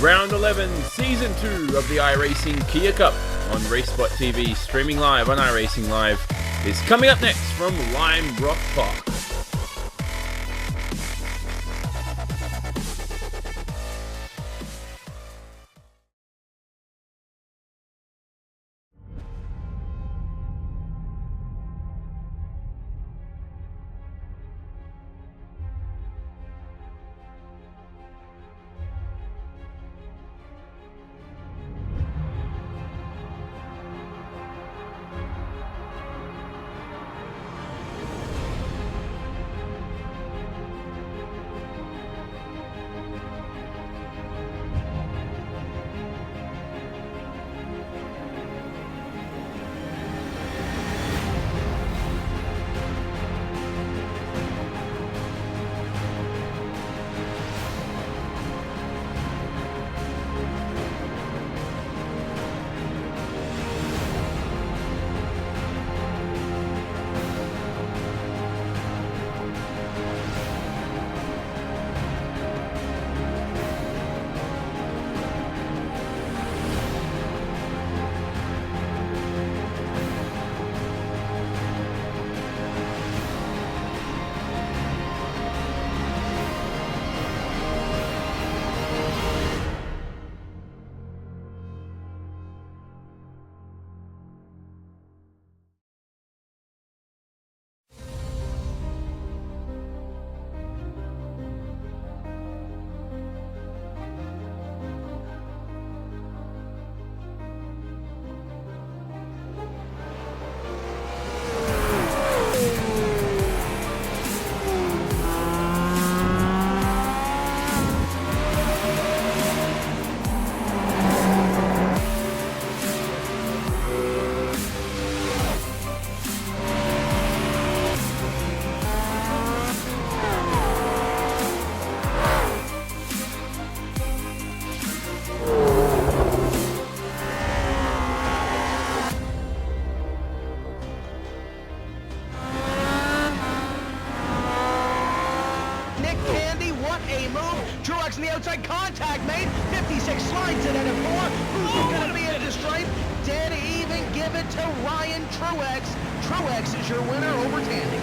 Round 11, Season 2 of the iRacing Kia Cup on RaceSpot TV, streaming live on iRacing Live, is coming up next from Lime Rock Park. In the outside contact made, 56 slides it at a 4. Who's going to be at the stripe? Dead even, give it to Ryan Truex. Truex is your winner over Tandy.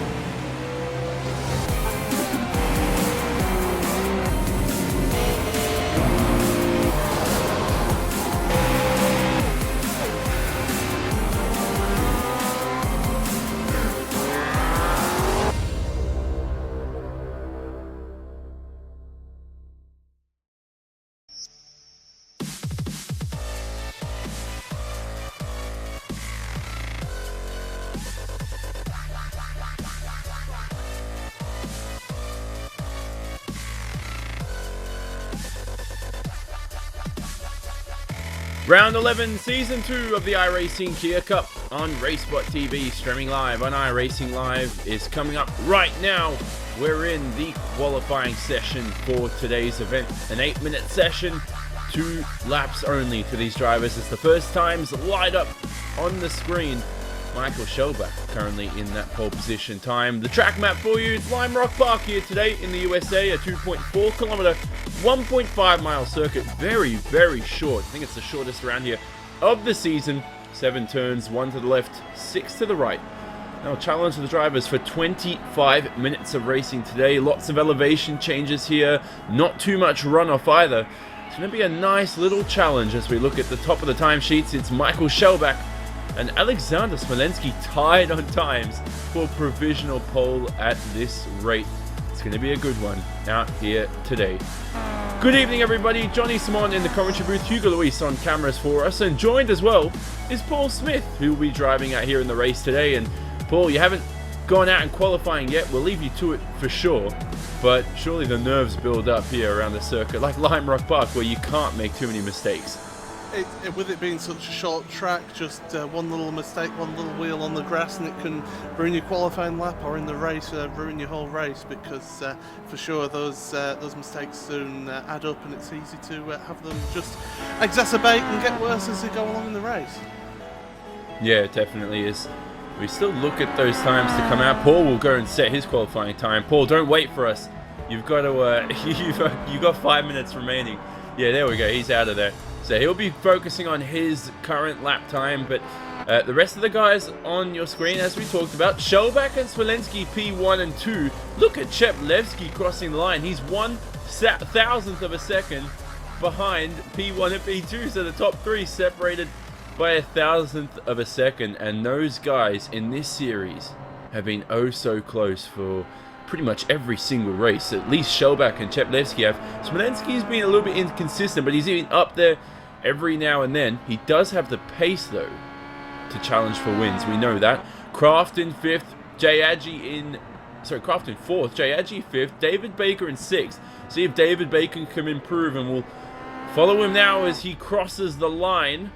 Round 11, Season 2 of the iRacing Kia Cup on RaceSpot TV, streaming live on iRacing Live, is coming up right now. We're in the qualifying session for today's event. An 8-minute session, 2 laps only for these drivers. It's the first times light up on the screen. Michael Shelbach currently in that pole position time. The track map for you, it's Lime Rock Park here today in the USA, a 2.4 kilometer, 1.5 mile circuit. Very, very short. I think it's the shortest around here of the season. 7 turns, 1 to the left, 6 to the right. Now, challenge the drivers for 25 minutes of racing today. Lots of elevation changes here, not too much runoff either. It's going to be a nice little challenge as we look at the top of the timesheets. It's Michael Shelbach and Alexander Smolensky tied on times for provisional pole at this rate. It's going to be a good one out here today. Good evening, everybody. Johnny Simon in the commentary booth, Hugo Luis on cameras for us, and joined as well is Paul Smith, who will be driving out here in the race today. And Paul, you haven't gone out in qualifying yet. We'll leave you to it for sure, but surely the nerves build up here around the circuit, like Lime Rock Park, where you can't make too many mistakes. With it being such a short track, just one little mistake, one little wheel on the grass, and it can ruin your qualifying lap, or in the race, ruin your whole race. Because for sure, those mistakes soon add up, and it's easy to have them just exacerbate and get worse as they go along in the race. Yeah, it definitely is. We still look at those times to come out. Paul will go and set his qualifying time. Paul, don't wait for us. You've got to. You've got 5 minutes remaining Yeah, there we go. He's out of there. So he'll be focusing on his current lap time, but the rest of the guys on your screen, as we talked about, Shellback and Smolenski P1 and 2. Look at Cheplevsky crossing the line. He's 1/1000th of a second behind P1 and P2, so the top three separated by 1/1000th of a second, and those guys in this series have been oh so close for pretty much every single race. At least Shellback and Cheplevsky have. Smolenski's been a little bit inconsistent, but he's even up there every now and then. He does have the pace though to challenge for wins, we know that. Kraft in 5th, Kraft in 4th, Jayagi 5th, David Baker in 6th. See if David Baker can improve, and we'll follow him now as he crosses the line.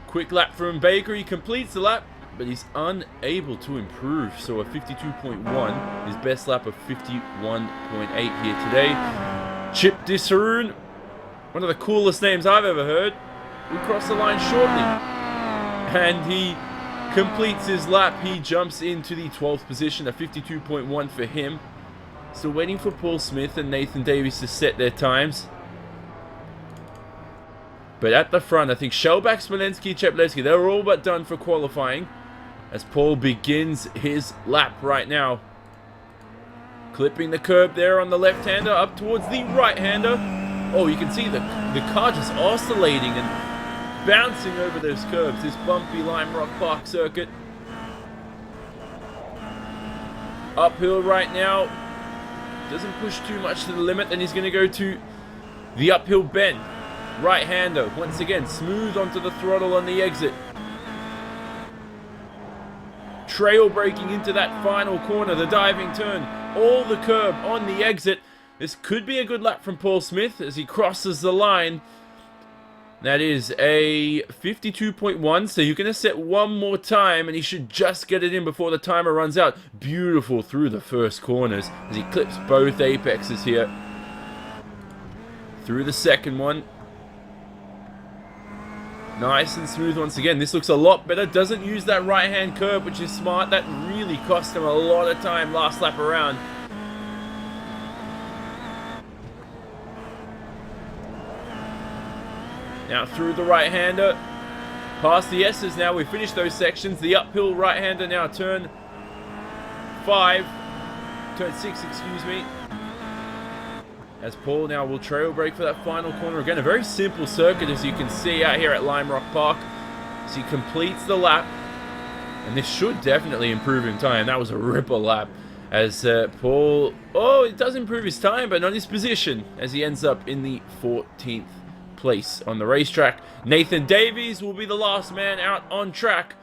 Quick lap from Baker, he completes the lap, but he's unable to improve. So a 52.1, his best lap of 51.8 here today. Chip Disharoon, one of the coolest names I've ever heard, will cross the line shortly. And he completes his lap. He jumps into the 12th position, a 52.1 for him. Still waiting for Paul Smith and Nathan Davies to set their times. But at the front, I think Shellback, Smolenski, Cheplevsky, they're all but done for qualifying as Paul begins his lap right now. Clipping the curb there on the left-hander up towards the right-hander. Oh, you can see the car just oscillating and bouncing over those curbs. This bumpy Lime Rock Park circuit. Uphill right now. Doesn't push too much to the limit. Then he's going to go to the uphill bend. Right-hander, once again, smooth onto the throttle on the exit. Trail braking into that final corner, the diving turn, all the curb on the exit. This could be a good lap from Paul Smith as he crosses the line. That is a 52.1, so you're going to set one more time, and he should just get it in before the timer runs out. Beautiful through the first corners as he clips both apexes here. Through the second one. Nice and smooth once again. This looks a lot better. Doesn't use that right-hand curb, which is smart. That really cost him a lot of time last lap around. Now through the right-hander. Past the S's now. We finished those sections. The uphill right-hander now, turn 5. Turn 6, excuse me. As Paul now will trail brake for that final corner. Again, a very simple circuit, as you can see out here at Lime Rock Park. So he completes the lap. And this should definitely improve in time. That was a ripper lap. As Paul... Oh, it does improve his time, but not his position. As he ends up in the 14th place on the racetrack. Nathan Davies will be the last man out on track.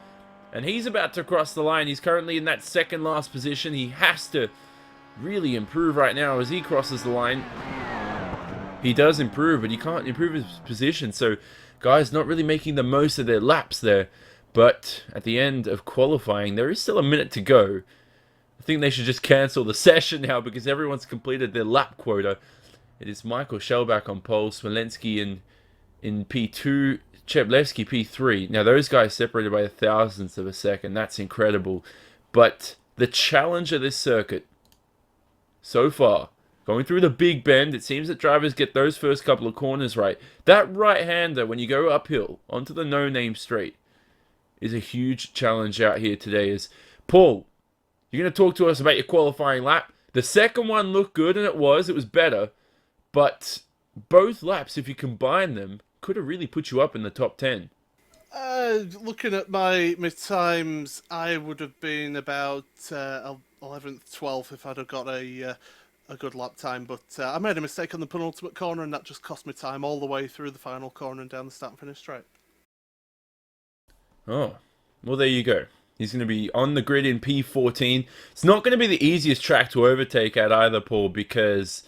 And he's about to cross the line. He's currently in that second last position. He has to really improve right now as he crosses the line. He does improve, but he can't improve his position, so guys not really making the most of their laps there. But at the end of qualifying, there is still a minute to go. I think they should just cancel the session now because everyone's completed their lap quota. It is Michael Shellback on pole, Smolenski in P2, Cheplevsky P3. Now those guys separated by 1/1000th of a second. That's incredible. But the challenge of this circuit so far, going through the big bend, it seems that drivers get those first couple of corners right. That right-hander, when you go uphill onto the no-name straight, is a huge challenge out here today. Is Paul, you're going to talk to us about your qualifying lap. The second one looked good, and it was better. But both laps, if you combine them, could have really put you up in the top 10. Looking at my times, I would have been about 11th, 12th if I'd have got a good lap time. But I made a mistake on the penultimate corner, and that just cost me time all the way through the final corner and down the start and finish straight. Oh, well, there you go. He's going to be on the grid in P14. It's not going to be the easiest track to overtake at either, Paul, because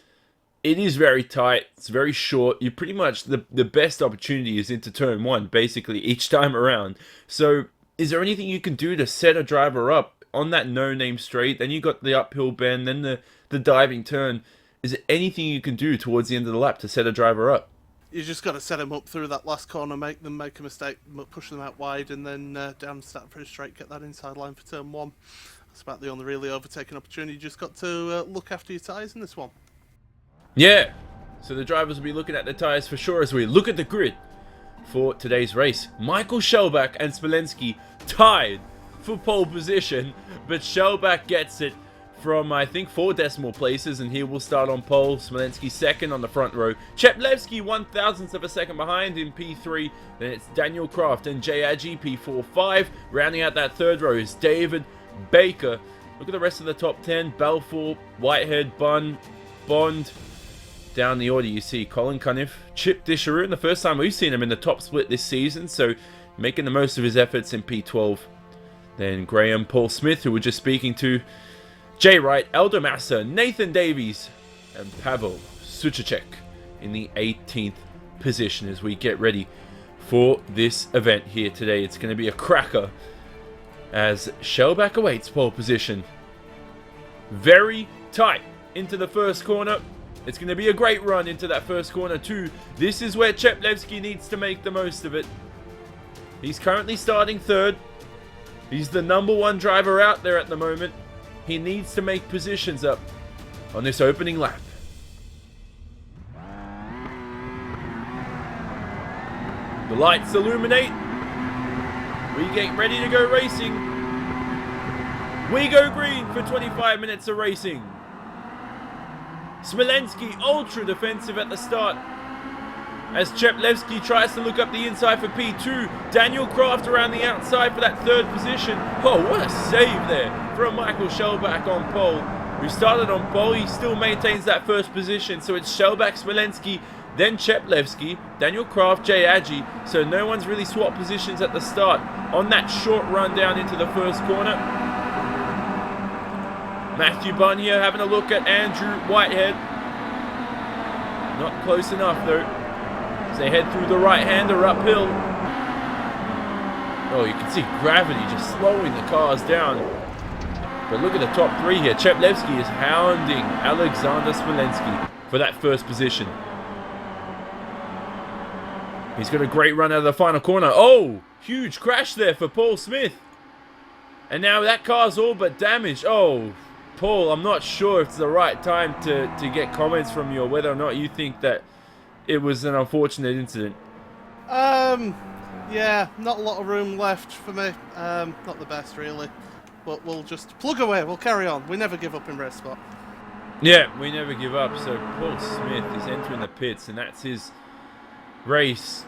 it is very tight. It's very short. You pretty much, the best opportunity is into turn 1, basically, each time around. So, is there anything you can do to set a driver up on that no-name straight? Then you got the uphill bend, then the diving turn. Is there anything you can do towards the end of the lap to set a driver up? You just got to set them up through that last corner, make them make a mistake, push them out wide, and then down the start pretty straight, get that inside line for turn 1. That's about the only really overtaking opportunity. You just got to look after your tyres in this one. Yeah, So the drivers will be looking at the tyres for sure as we look at the grid for today's race. Michael Shellback and Smolenski tied for pole position, but Shellback gets it from, I think, 4 decimal places, and he will start on pole. Smolenski second on the front row. Cheplevsky 1/1000th of a second behind in P3. Then it's Daniel Kraft and Jay Adji P4-5. Rounding out that third row is David Baker. Look at the rest of the top 10. Balfour, Whitehead, Bond. Down the order you see Colin Cunniff, Chip Disharoon. The first time we've seen him in the top split this season, so making the most of his efforts in P12. Then Graham, Paul Smith, who we're just speaking to, Jay Wright, Elder Massa, Nathan Davies, and Pavel Suchacek in the 18th position as we get ready for this event here today. It's going to be a cracker as Shellback awaits pole position. Very tight into the first corner. It's going to be a great run into that first corner too. This is where Cheplevsky needs to make the most of it. He's currently starting third. He's the #1 driver out there at the moment. He needs to make positions up on this opening lap. The lights illuminate. We get ready to go racing. We go green for 25 minutes of racing. Smolenski ultra defensive at the start as Cheplevsky tries to look up the inside for P2. Daniel Kraft around the outside for that third position. Oh, what a save there from Michael Shellback on pole. Who started on pole, he still maintains that first position. So it's Shellback, Smolenski, then Cheplevsky, Daniel Kraft, Jay Adji. So no one's really swapped positions at the start on that short run down into the first corner. Matthew Bunn here having a look at Andrew Whitehead. Not close enough though. As they head through the right-hander uphill. Oh, you can see gravity just slowing the cars down. But look at the top 3 here. Cheplevsky is hounding Alexander Smolenski for that first position. He's got a great run out of the final corner. Oh, huge crash there for Paul Smith. And now that car's all but damaged. Oh, Paul, I'm not sure if it's the right time to get comments from you or whether or not you think that it was an unfortunate incident. Yeah, not a lot of room left for me. Not the best, really. But we'll just plug away. We'll carry on. We never give up in race spot. Yeah, we never give up. So Paul Smith is entering the pits, and that's his race.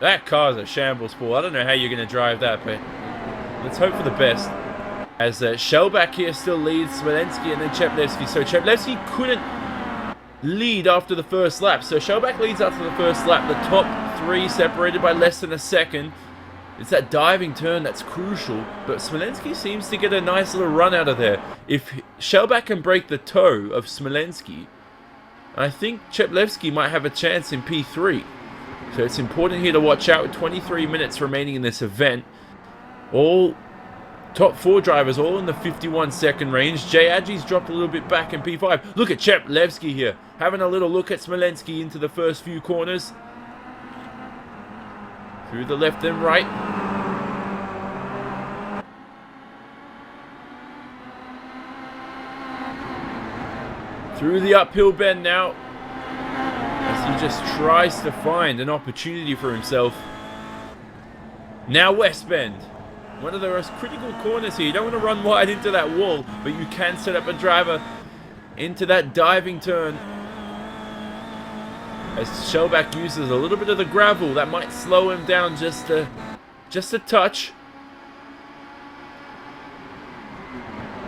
That car's a shambles, Paul. I don't know how you're going to drive that, but let's hope for the best. As Shellback here still leads Smolenski and then Cheplevsky. So Cheplevsky couldn't lead after the first lap. So Shellback leads after the first lap. The top 3 separated by less than a second. It's that diving turn that's crucial. But Smolenski seems to get a nice little run out of there. If Shellback can break the toe of Smolenski, I think Cheplevsky might have a chance in P3. So it's important here to watch out with 23 minutes remaining in this event. All top 4 drivers all in the 51-second range. Jay Adji's dropped a little bit back in P5. Look at Cheplevsky here, having a little look at Smolenski into the first few corners. Through the left and right. Through the uphill bend now. As he just tries to find an opportunity for himself. Now west bend. One of the most critical corners here. You don't want to run wide into that wall, but you can set up a driver into that diving turn. As Shellback uses a little bit of the gravel, that might slow him down just a touch.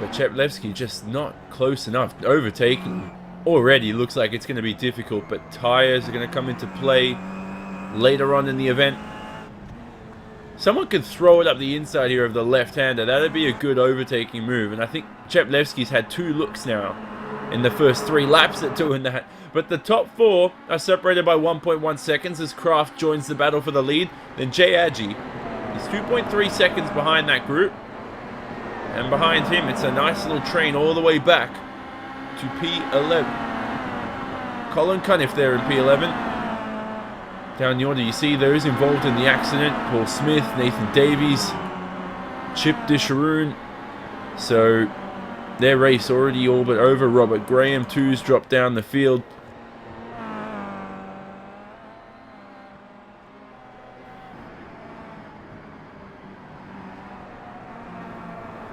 But Cheplevsky just not close enough. Overtaking already looks like it's going to be difficult, but tires are going to come into play later on in the event. Someone could throw it up the inside here of the left-hander. That'd be a good overtaking move. And I think Cheplevsky's had 2 looks now in the first 3 laps at doing that. But the top 4 are separated by 1.1 seconds as Kraft joins the battle for the lead. Then Jay Adji is 2.3 seconds behind that group. And behind him, it's a nice little train all the way back to P11. Colin Cunniff there in P11. Down the order, you see those involved in the accident. Paul Smith, Nathan Davies, Chip Disharoon. So their race already all but over. Robert Graham, 2's dropped down the field.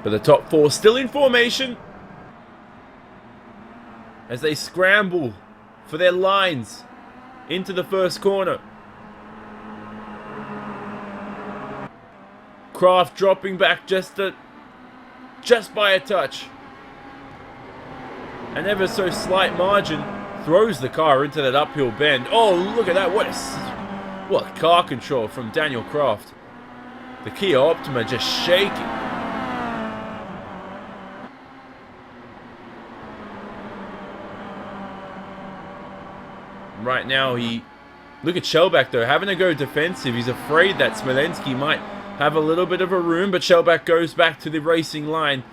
But the top four still in formation as they scramble for their lines into the first corner. Kraft dropping back just by a touch. An ever so slight margin throws the car into that uphill bend. Oh, look at that. What car control from Daniel Kraft. The Kia Optima just shaking. Right now, look at Shellback though, having to go defensive. He's afraid that Smolenski might have a little bit of a room, but Shellback goes back to the racing line.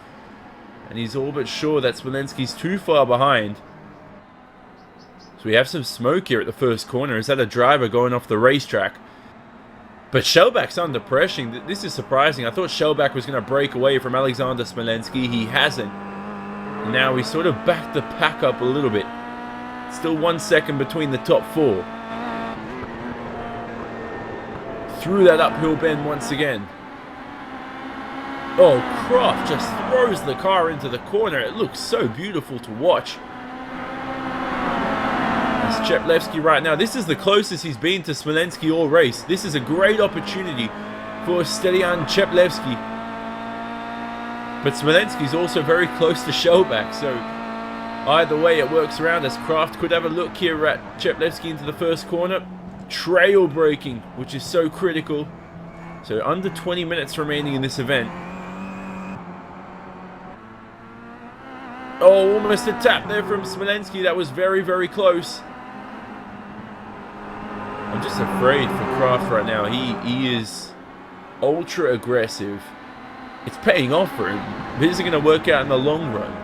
And he's all but sure that Smolenski's too far behind. So we have some smoke here at the first corner. Is that a driver going off the racetrack? But Shellback's under pressure. This is surprising. I thought Shellback was going to break away from Alexander Smolenski. He hasn't. And now we sort of backed the pack up a little bit. Still 1 second between the top four. Through that uphill bend once again. Oh, Kraft just throws the car into the corner. It looks so beautiful to watch. That's Cheplevsky right now. This is the closest he's been to Smolenski all race. This is a great opportunity for Stelian Cheplevsky. But Smolenski's also very close to Shellback, so either way it works around as Kraft could have a look here at Cheplevsky into the first corner. Trail braking, which is so critical. So under 20 minutes remaining in this event. Oh, almost a tap there from Smolenski. That was very, very close. I'm just afraid for Kraft right now. He is ultra aggressive. It's paying off for him. But is it going to work out in the long run?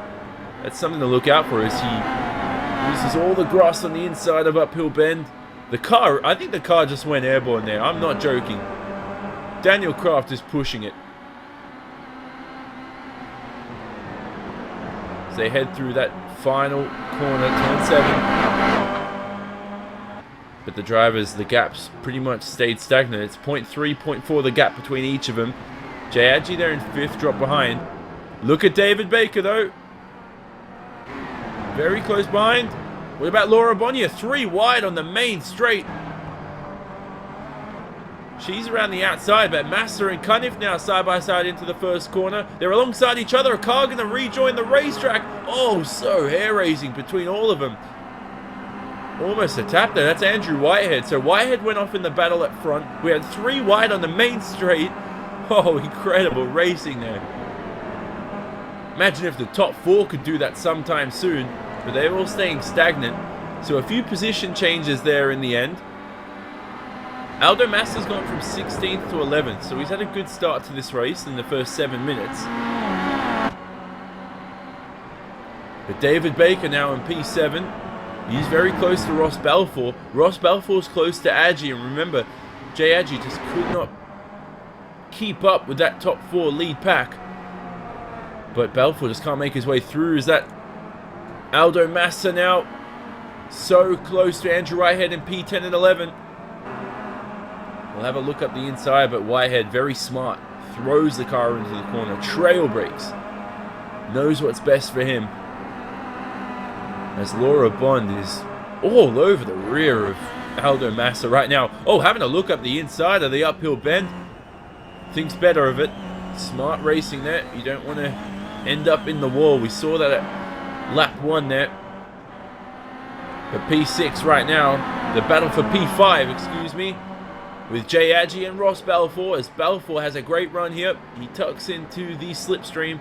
That's something to look out for as he uses all the grass on the inside of uphill bend. The car, I think the car just went airborne there. I'm not joking. Daniel Kraft is pushing it. As they head through that final corner, turn 7. But the drivers, the gaps pretty much stayed stagnant. It's 0.3, 0.4 the gap between each of them. Jayadji there in 5th, drop behind. Look at David Baker though. Very close behind. What about Laura Bonnier? 3 wide on the main straight. She's around the outside, but Massa and Cunniff now side by side into the first corner. They're alongside each other. A car going to rejoin the racetrack. Oh, so hair-raising between all of them. Almost a tap there. That's Andrew Whitehead. So Whitehead went off in the battle up front. We had 3 wide on the main straight. Oh, incredible racing there. Imagine if the top 4 could do that sometime soon. But they're all staying stagnant. So a few position changes there in the end. Aldo Massa's gone from 16th to 11th, so he's had a good start to this race in the first 7 minutes. But David Baker now in P7. He's very close to Ross Balfour. Ross Balfour's close to Adji, and remember, Jay Adji just could not keep up with that top 4 lead pack. But Balfour just can't make his way through. Is that Aldo Massa now? So close to Andrew Whitehead in P10 and 11. We'll have a look up the inside, but Whitehead, very smart, throws the car into the corner, trail brakes, knows what's best for him. As Laura Bond is all over the rear of Aldo Massa right now. Oh, having a look up the inside of the uphill bend. Thinks better of it. Smart racing there. You don't want to end up in the wall. We saw that at lap 1 there. But P6 right now, the battle for P5, excuse me, with Jay Adji and Ross Balfour, as Balfour has a great run here. He tucks into the slipstream.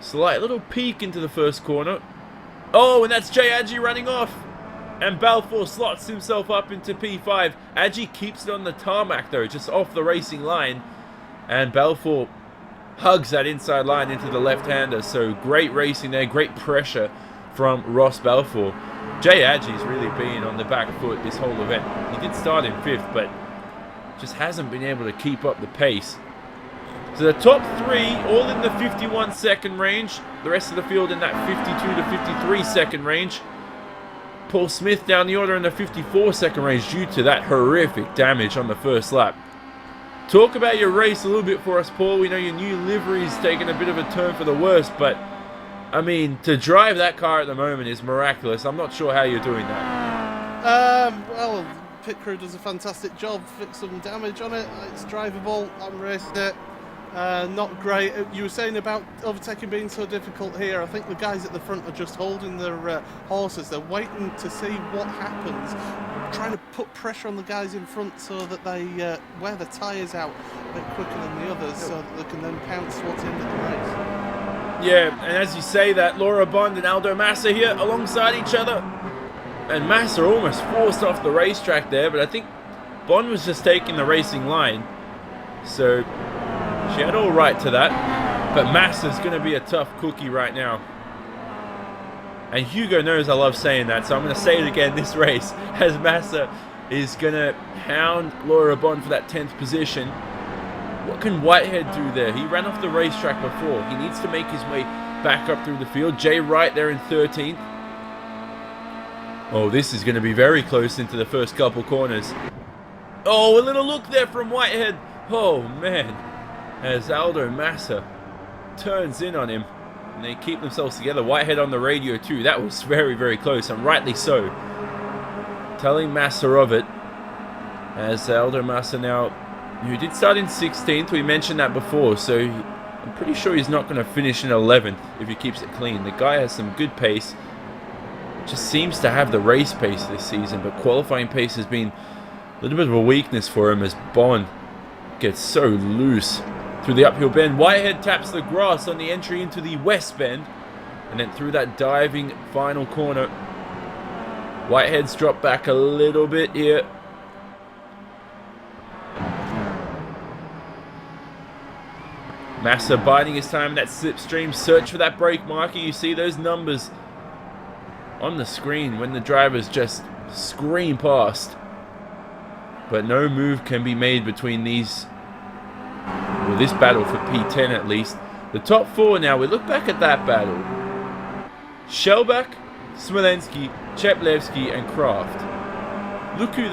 Slight little peek into the first corner. Oh, and that's Jay Adji running off. And Balfour slots himself up into P5. Adji keeps it on the tarmac though, just off the racing line. And Balfour hugs that inside line into the left-hander. So great racing there, great pressure from Ross Balfour. Jay Adji's really been on the back foot this whole event. He did start in 5th, but just hasn't been able to keep up the pace. So the top 3 all in the 51 second range. The rest of the field in that 52 to 53 second range. Paul Smith down the order in the 54 second range due to that horrific damage on the first lap. talk about your race a little bit for us, Paul. We know your new livery's taken a bit of a turn for the worse, but I mean, to drive that car at the moment is miraculous. I'm not sure how you're doing that. Well, pit crew does a fantastic job, fix some damage on it. It's drivable. I'm racing it. Not great. You were saying about overtaking being so difficult here. I think the guys at the front are just holding their horses. They're waiting to see what happens, trying to put pressure on the guys in front so that they wear the tyres out a bit quicker than the others, so that they can then pounce towards the end of the race. Yeah, and as you say that, Laura Bond and Aldo Massa here alongside each other. And Massa almost forced off the racetrack there, but I think Bond was just taking the racing line. So she had all right to that. But Massa's going to be a tough cookie right now. And Hugo knows I love saying that, so I'm going to say it again this race, as Massa is going to hound Laura Bond for that 10th position. What can Whitehead do there? He ran off the racetrack before. He needs to make his way back up through the field. Jay Wright there in 13th. Oh, this is going to be very close into the first couple corners. Oh, a little look there from Whitehead. Oh, man. As Aldo Massa turns in on him. And they keep themselves together. Whitehead on the radio too. That was very, very close, and rightly so. Telling Massa of it. As Aldo Massa now, who did start in 16th, we mentioned that before, so I'm pretty sure he's not going to finish in 11th if he keeps it clean. The guy has some good pace. Just seems to have the race pace this season, but qualifying pace has been a little bit of a weakness for him as Bond gets so loose through the uphill bend. Whitehead taps the grass on the entry into the west bend, and then through that diving final corner. Whitehead's dropped back a little bit here. Massa biding his time in that slipstream. Search for that brake marker. You see those numbers on the screen when the drivers just scream past. But no move can be made between these, well, this battle for P10 at least. The top four now, we look back at that battle. Shellback, Smolensky, Cheplevsky and Kraft. Look who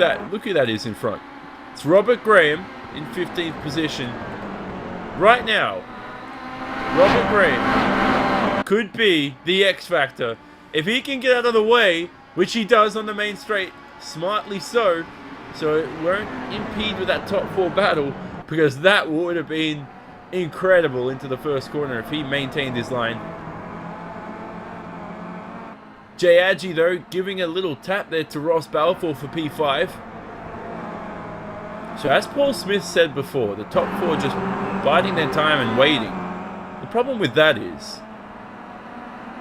that is in front. It's Robert Graham in 15th position. Right now, Robert Graham could be the X Factor. If he can get out of the way, which he does on the main straight, smartly so it won't impede with that top four battle, because that would have been incredible into the first corner if he maintained his line. Jay Adji, though, giving a little tap there to Ross Balfour for P5. So as Paul Smith said before, the top four just biding their time and waiting. The problem with that is,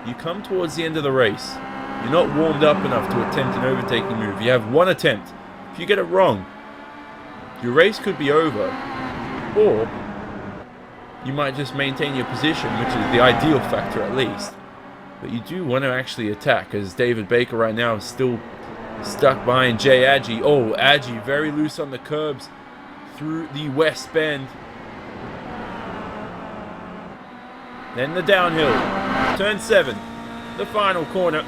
you come towards the end of the race, you're not warmed up enough to attempt an overtaking move. You have one attempt. If you get it wrong, your race could be over, or you might just maintain your position, which is the ideal factor at least. But you do want to actually attack, as David Baker right now is still stuck behind Jay Adji. Oh, Adji very loose on the curbs through the west bend. Then the downhill. Turn 7. The final corner.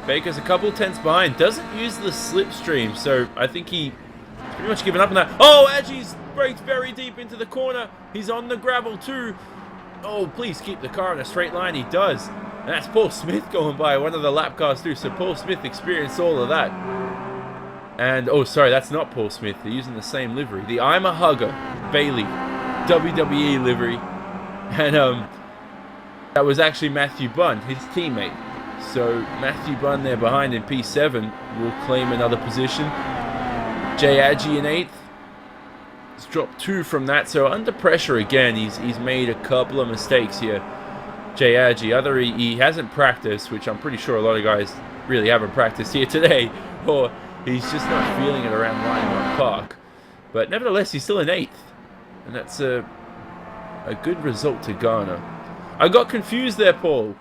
Baker's a couple tenths behind. Doesn't use the slipstream, so I think he's pretty much given up on that. Oh, Adji's braked very deep into the corner. He's on the gravel too. Oh, please keep the car in a straight line. He does. And that's Paul Smith going by, one of the lap cars too. So Paul Smith experienced all of that. And, oh, sorry, that's not Paul Smith. They're using the same livery. The I'm a Hugger Bailey WWE livery. And that was actually Matthew Bunn, his teammate. So Matthew Bunn there behind in P7 will claim another position. Jay Adji in 8th. He's dropped 2 from that. So under pressure again, he's made a couple of mistakes here. Jay Adji, either he hasn't practiced, which I'm pretty sure a lot of guys really haven't practiced here today, or he's just not feeling it around Linemont Park. But nevertheless, he's still in 8th. And that's a good result to garner. I got confused there, Paul,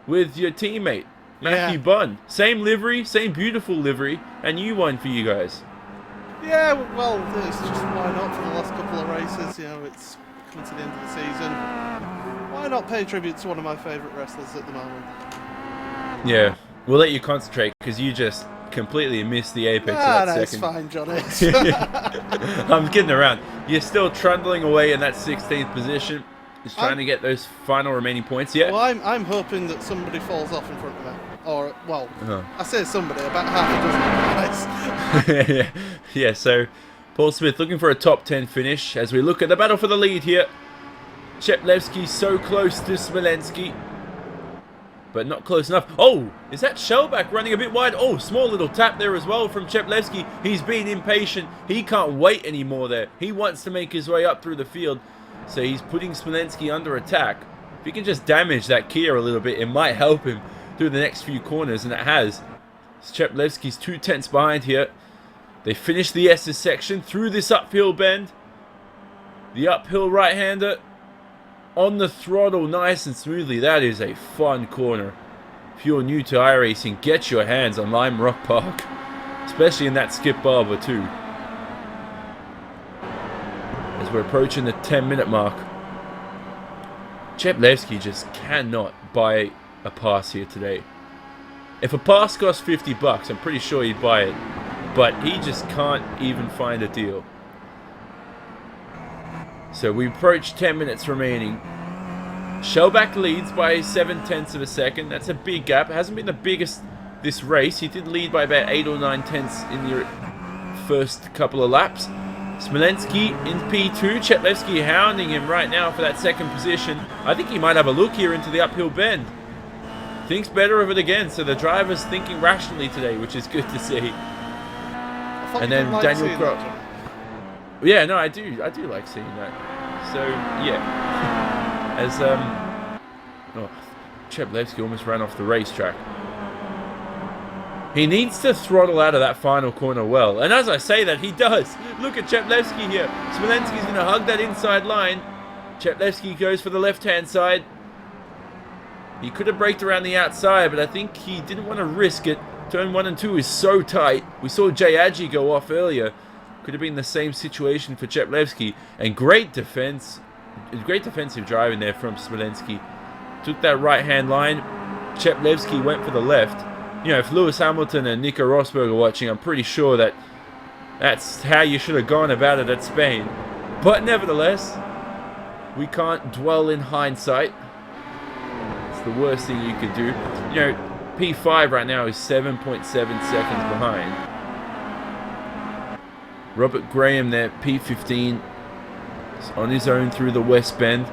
with your teammate, Matthew Bunn. Same livery, same beautiful livery, and you won for you guys. Yeah, well, it's just why not for the last couple of races. You know, it's coming to the end of the season. Why not pay tribute to one of my favourite wrestlers at the moment? Yeah, we'll let you concentrate because you just completely missed the apex of Ah, that that's second. fine, Johnny. I'm kidding around. You're still trundling away in that 16th position. Just trying to get those final remaining points. Yeah. Well, I'm hoping that somebody falls off in front of me. Or, well, I say somebody, about half a dozen guys. Yeah, so Paul Smith looking for a top 10 finish as we look at the battle for the lead here. Cheplevsky so close to Smolenski, but not close enough. Oh, is that Shellback running a bit wide? Oh, small little tap there as well from Cheplevsky. He's being impatient. He can't wait anymore there. He wants to make his way up through the field, so he's putting Smolenski under attack. If he can just damage that Kia a little bit, it might help him through the next few corners, and it has. Cheplevsky's 2 tenths behind here. They finish the S's section through this uphill bend. The uphill right-hander on the throttle nice and smoothly. That is a fun corner. If you're new to iRacing, get your hands on Lime Rock Park, especially in that skip barber too. As we're approaching the 10-minute mark, Cheplevsky just cannot buy a pass here today. If a pass costs $50, I'm pretty sure he'd buy it, but he just can't even find a deal. So we approach 10 minutes remaining. Shellback leads by 7/10 of a second. That's a big gap. It hasn't been the biggest this race. He did lead by about 8 or 9 tenths in the first couple of laps. Smolenski in P2. Cheplevsky hounding him right now for that second position. I think he might have a look here into the uphill bend. Thinks better of it again, so the driver's thinking rationally today, which is good to see. And then Daniel Croft. Yeah, no, I do like seeing that. So yeah, as Cheplevsky almost ran off the racetrack. He needs to throttle out of that final corner well, and as I say that, he does. Look at Cheplevsky here. Smolenski's going to hug that inside line. Cheplevsky goes for the left-hand side. He could have braked around the outside, but I think he didn't want to risk it. Turn 1 and 2 is so tight. We saw Jay Adji go off earlier. Could have been the same situation for Cheplevsky. And great defense, great defensive driving there from Smolenski. Took that right-hand line. Cheplevsky went for the left. You know, if Lewis Hamilton and Nico Rosberg are watching, I'm pretty sure that that's how you should have gone about it at Spain. But nevertheless, we can't dwell in hindsight. It's the worst thing you could do. You know, P5 right now is 7.7 seconds behind. Robert Graham there, P15, is on his own through the West Bend.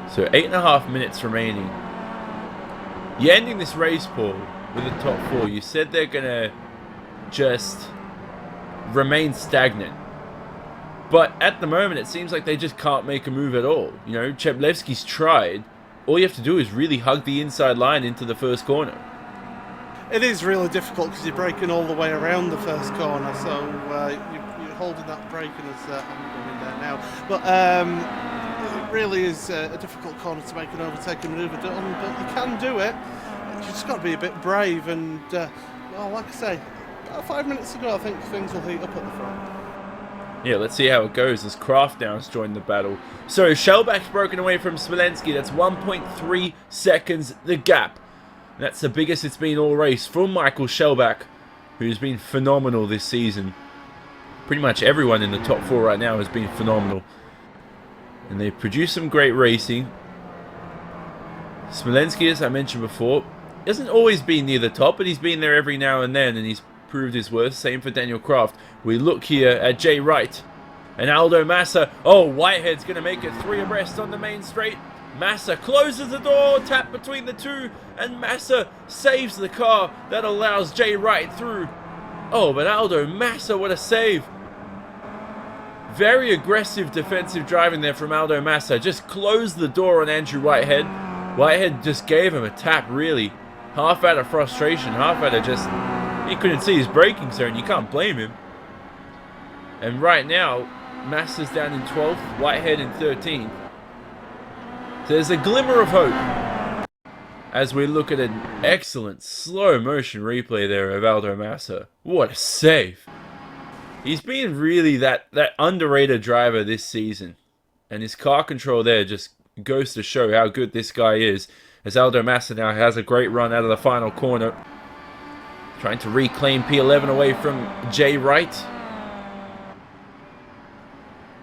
So 8.5 minutes remaining. You're ending this race, Paul, with the top 4. You said they're going to just remain stagnant. But at the moment, it seems like they just can't make a move at all. You know, Cheplevsky's tried. All you have to do is really hug the inside line into the first corner. It is really difficult because you're braking all the way around the first corner, so you're holding that brake as I'm going in there now. But it really is a difficult corner to make an overtaking maneuver done, but you can do it. You just got to be a bit brave, and well, like I say, about 5 minutes ago, I think things will heat up at the front. Yeah, let's see how it goes as Kraft now has joined the battle. So Shellback's broken away from Smolenski. That's 1.3 seconds the gap. That's the biggest it's been all race from Michael Shellback, who's been phenomenal this season. Pretty much everyone in the top 4 right now has been phenomenal. And they've produced some great racing. Smolenski, as I mentioned before, hasn't always been near the top, but he's been there every now and then, and he's proved his worth. Same for Daniel Kraft. We look here at Jay Wright and Aldo Massa. Oh, Whitehead's going to make it 3 abreast on the main straight. Massa closes the door, tap between the two, and Massa saves the car. That allows Jay Wright through. Oh, but Aldo Massa, what a save. Very aggressive defensive driving there from Aldo Massa. Just closed the door on Andrew Whitehead. Whitehead just gave him a tap, really. Half out of frustration, half out of just... He couldn't see his braking zone. You can't blame him. And right now, Massa's down in 12th, Whitehead in 13th. So there's a glimmer of hope as we look at an excellent slow motion replay there of Aldo Massa. What a save. He's been really that underrated driver this season. And his car control there just goes to show how good this guy is. as Aldo Massa now has a great run out of the final corner. Trying to reclaim P11 away from Jay Wright.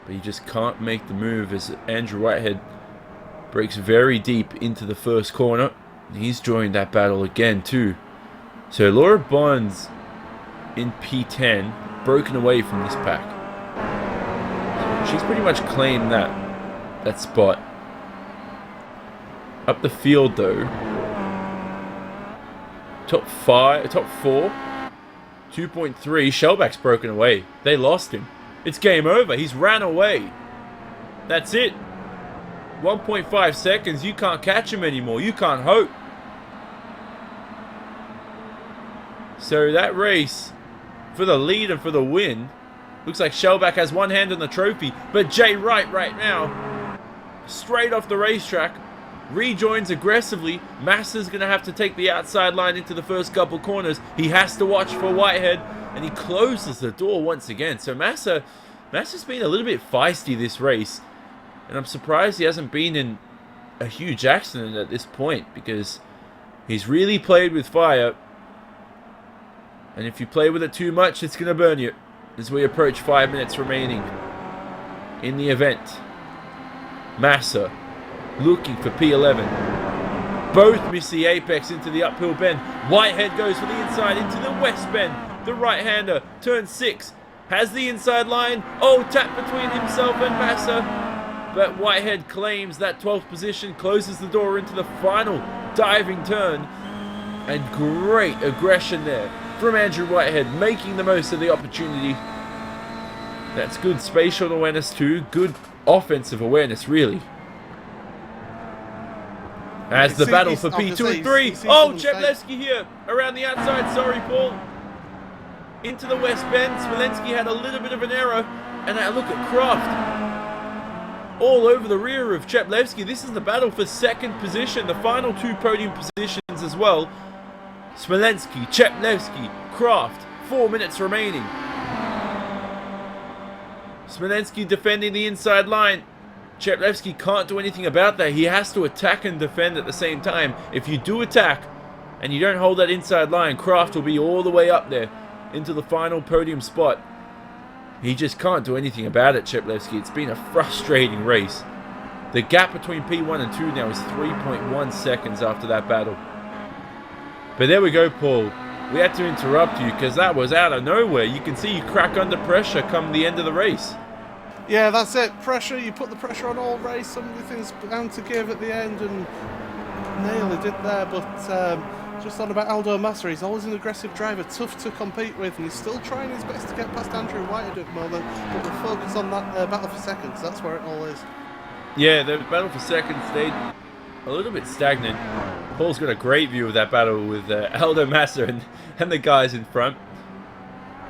But he just can't make the move as Andrew Whitehead breaks very deep into the first corner. He's joined that battle again too. So Laura Bonds in P10, broken away from this pack. So she's pretty much claimed that spot. Up the field though, top 4, 2.3, Shellback's broken away. They lost him. It's game over. He's ran away. That's it. 1.5 seconds. You can't catch him anymore. You can't hope. So that race for the lead and for the win, looks like Shellback has one hand on the trophy, but Jay Wright right now, straight off the racetrack, rejoins aggressively. Massa's going to have to take the outside line into the first couple corners. He has to watch for Whitehead, and he closes the door once again. So Massa's been a little bit feisty this race, and I'm surprised he hasn't been in a huge accident at this point, because he's really played with fire, and if you play with it too much, it's going to burn you as we approach 5 minutes remaining in the event. Massa looking for P11. Both miss the apex into the uphill bend. Whitehead goes for the inside into the west bend. The right-hander, turn 6, has the inside line. Oh, tap between himself and Massa. But Whitehead claims that 12th position, closes the door into the final diving turn. And great aggression there from Andrew Whitehead, making the most of the opportunity. That's good spatial awareness too. Good offensive awareness, really. As the battle for P2 and 3. Oh, Cheplevsky here around the outside. Sorry, Paul. Into the west bend. Smolensky had a little bit of an error. And now look at Kraft. All over the rear of Cheplevsky. This is the battle for second position. The final 2 podium positions as well. Smolensky, Cheplevsky, Kraft. 4 minutes remaining. Smolensky defending the inside line. Cheplevsky can't do anything about that. He has to attack and defend at the same time. If you do attack and you don't hold that inside line, Kraft will be all the way up there into the final podium spot. He just can't do anything about it, Cheplevsky. It's been a frustrating race. The gap between P1 and 2 now is 3.1 seconds after that battle. But there we go, Paul. We had to interrupt you because that was out of nowhere. You can see you crack under pressure come the end of the race. Yeah, that's it. Pressure. You put the pressure on all race. Some of the things bound to give at the end, and nearly did there. But just on about Aldo Massa, he's always an aggressive driver, tough to compete with, and he's still trying his best to get past Andrew Whitehead at the moment. But we'll focus on that battle for seconds. That's where it all is. Yeah, the battle for seconds stayed a little bit stagnant. Paul's got a great view of that battle with Aldo Massa and the guys in front.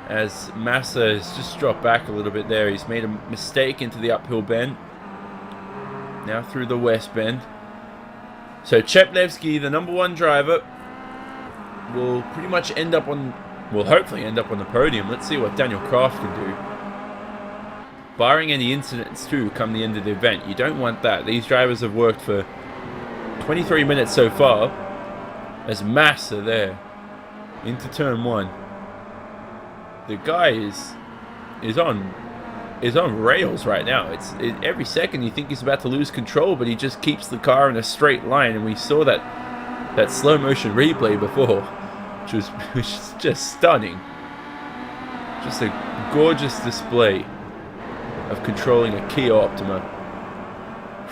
As Massa has just dropped back a little bit there. He's made a mistake into the uphill bend. Now through the west bend. So Cheplevsky, the number 1 driver, will pretty much end up on, will hopefully end up on the podium. Let's see what Daniel Kraft can do. Barring any incidents too come the end of the event. You don't want that. These drivers have worked for 23 minutes so far. As Massa there into turn 1. The guy is on rails right now. Every second you think he's about to lose control, but he just keeps the car in a straight line. And we saw that slow motion replay before, which was just stunning. Just a gorgeous display of controlling a Kia Optima.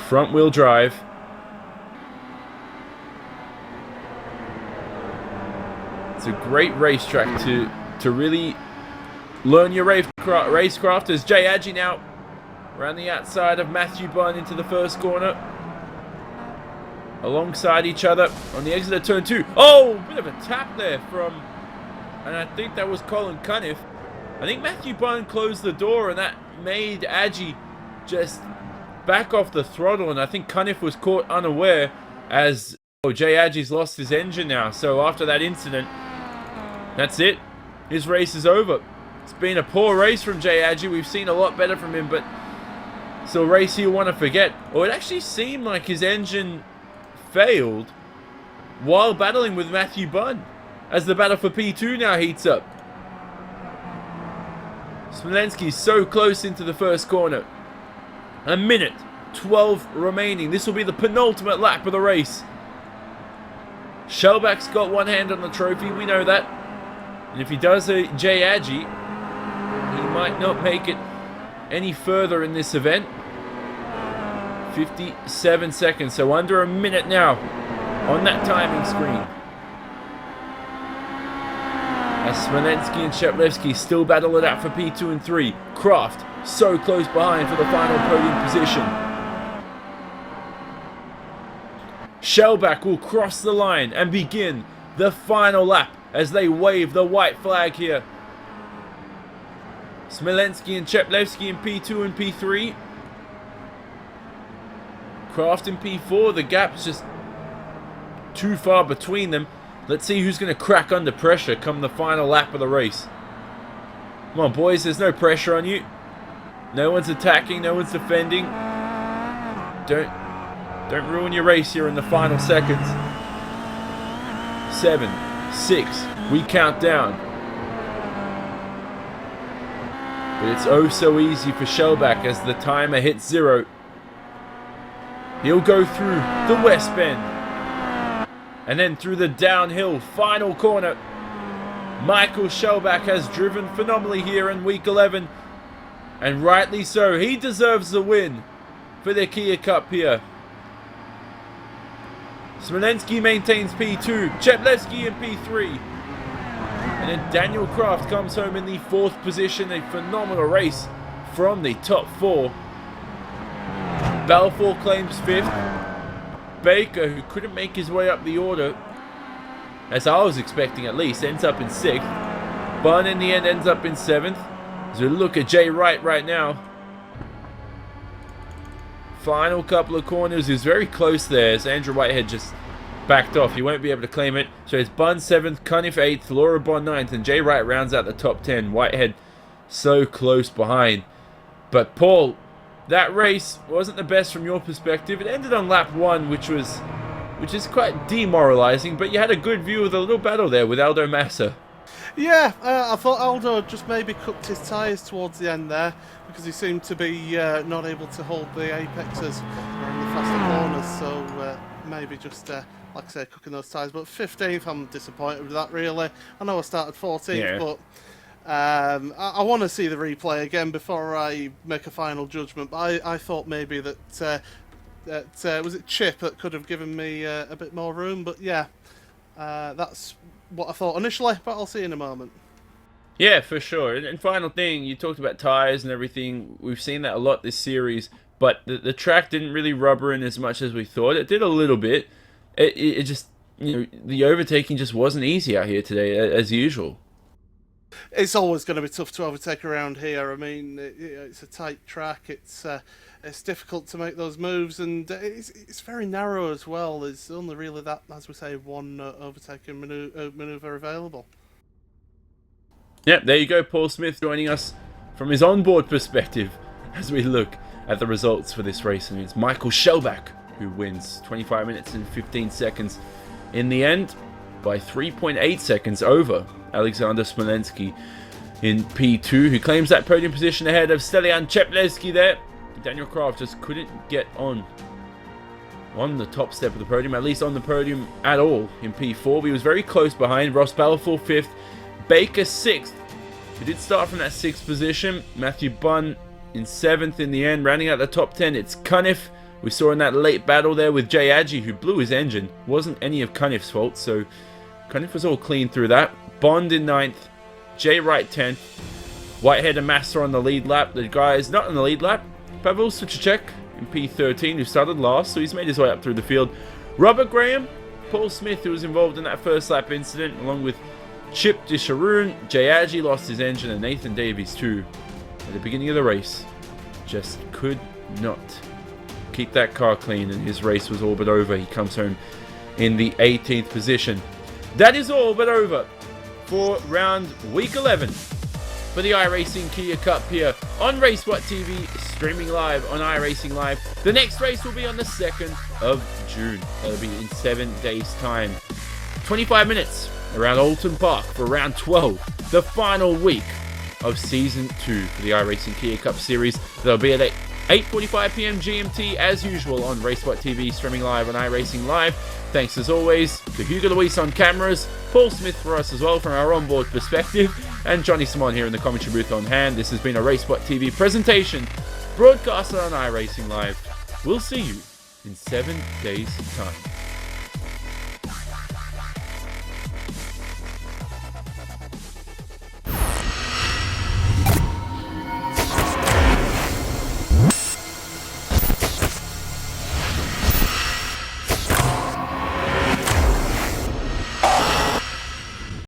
Front wheel drive. It's a great racetrack to really learn your racecraft. As Jay Adji now around the outside of Matthew Bunn into the first corner. Alongside each other on the exit of turn 2. Oh, bit of a tap there from, and I think that was Colin Cunniff. I think Matthew Bunn closed the door, and that made Adji just back off the throttle, and I think Cunniff was caught unaware as Jay Adji's lost his engine now. So after that incident, that's it. His race is over. It's been a poor race from Jay Adji. We've seen a lot better from him, but still a race he'll want to forget. Or it actually seemed like his engine failed while battling with Matthew Bunn as the battle for P2 now heats up. Smolenski's so close into the first corner. A minute 12 remaining. This will be the penultimate lap of the race. Shellback's got one hand on the trophy, we know that. And if he does a Jay Agee, he might not make it any further in this event. 57 seconds, so under a minute now on that timing screen. As Smolensky and Cheplevsky still battle it out for P2 and 3. Kraft so close behind for the final podium position. Shellback will cross the line and begin the final lap as they wave the white flag here. Smolensky and Cheplevsky in P2 and P3. Kraft in P4, the gap's just too far between them. Let's see who's going to crack under pressure come the final lap of the race. Come on, boys, there's no pressure on you. No one's attacking, no one's defending. Don't ruin your race here in the final seconds. 7, 6, we count down. But it's oh so easy for Shellback as the timer hits 0. He'll go through the West Bend. And then through the downhill final corner. Michael Shellback has driven phenomenally here in week 11. And rightly so. He deserves the win for the Kia Cup here. Smolensky maintains P2. Cheplevsky in P3. And then Daniel Kraft comes home in the 4th position. A phenomenal race from the top 4. Balfour claims 5th. Baker, who couldn't make his way up the order, as I was expecting at least, ends up in 6th. Bunn in the end ends up in 7th. As we look at Jay Wright right now. Final couple of corners. He was very close there as Andrew Whitehead just backed off. He won't be able to claim it. So it's Bunn 7th, Cunniff 8th, Laura Bond 9th, and Jay Wright rounds out the top 10. Whitehead so close behind. But Paul, that race wasn't the best from your perspective. It ended on lap 1, which is quite demoralizing, but you had a good view of the little battle there with Aldo Massa. Yeah, I thought Aldo just maybe cooked his tyres towards the end there because he seemed to be not able to hold the apexes in the faster corners, so maybe just, like I say, cooking those tyres. But 15th, I'm disappointed with that, really. I know I started 14th, yeah. But I want to see the replay again before I make a final judgment. But I thought maybe that was it Chip that could have given me a bit more room. But yeah, that's what I thought initially. But I'll see in a moment. Yeah, for sure. And final thing, you talked about tyres and everything. We've seen that a lot this series. But the track didn't really rubber in as much as we thought. It did a little bit. It just, you know, the overtaking just wasn't easy out here today as usual. It's always going to be tough to overtake around here. I mean, it's a tight track. It's difficult to make those moves, and it's very narrow as well. There's only really that, as we say, one overtaking manoeuvre available. Yep, there you go. Paul Smith joining us from his onboard perspective as we look at the results for this race, and it's Michael Shellback who wins 25 minutes and 15 seconds in the end by 3.8 seconds over Alexander Smolensky in P2, who claims that podium position ahead of Stelian Cheplevsky there. Daniel Kraft just couldn't get on the top step of the podium, at least on the podium at all in P4. But he was very close behind. Ross Balfour 5th, Baker 6th. He did start from that 6th position. Matthew Bunn in 7th in the end. Rounding out the top 10, it's Cunniff. We saw in that late battle there with Jay Agee, who blew his engine. Wasn't any of Cunniff's fault, so Cunniff was all clean through that. Bond in 9th, Jay Wright 10th, Whitehead and Massa on the lead lap. The guys not on the lead lap, Pavel Suchacek in P13, who started last, so he's made his way up through the field. Robert Graham, Paul Smith, who was involved in that first lap incident, along with Chip Disharoon. Jay Agee lost his engine, and Nathan Davies too at the beginning of the race. Just could not keep that car clean, and his race was all but over. He comes home in the 18th position. That is all but over for week 11 for the iRacing Kia Cup here on RaceWhat TV, streaming live on iRacing Live. The next race will be on the 2nd of June. That'll be in 7 days' time. 25 minutes around Alton Park for round 12, the final week of Season 2 for the iRacing Kia Cup Series. That'll be at 8:45 p.m. GMT as usual on Racebot TV, streaming live on iRacing Live. Thanks as always to Hugo Luis on cameras, Paul Smith for us as well from our onboard perspective, and Johnny Simon here in the commentary booth on hand. This has been a Racebot TV presentation broadcasted on iRacing Live. We'll see you in 7 days' time.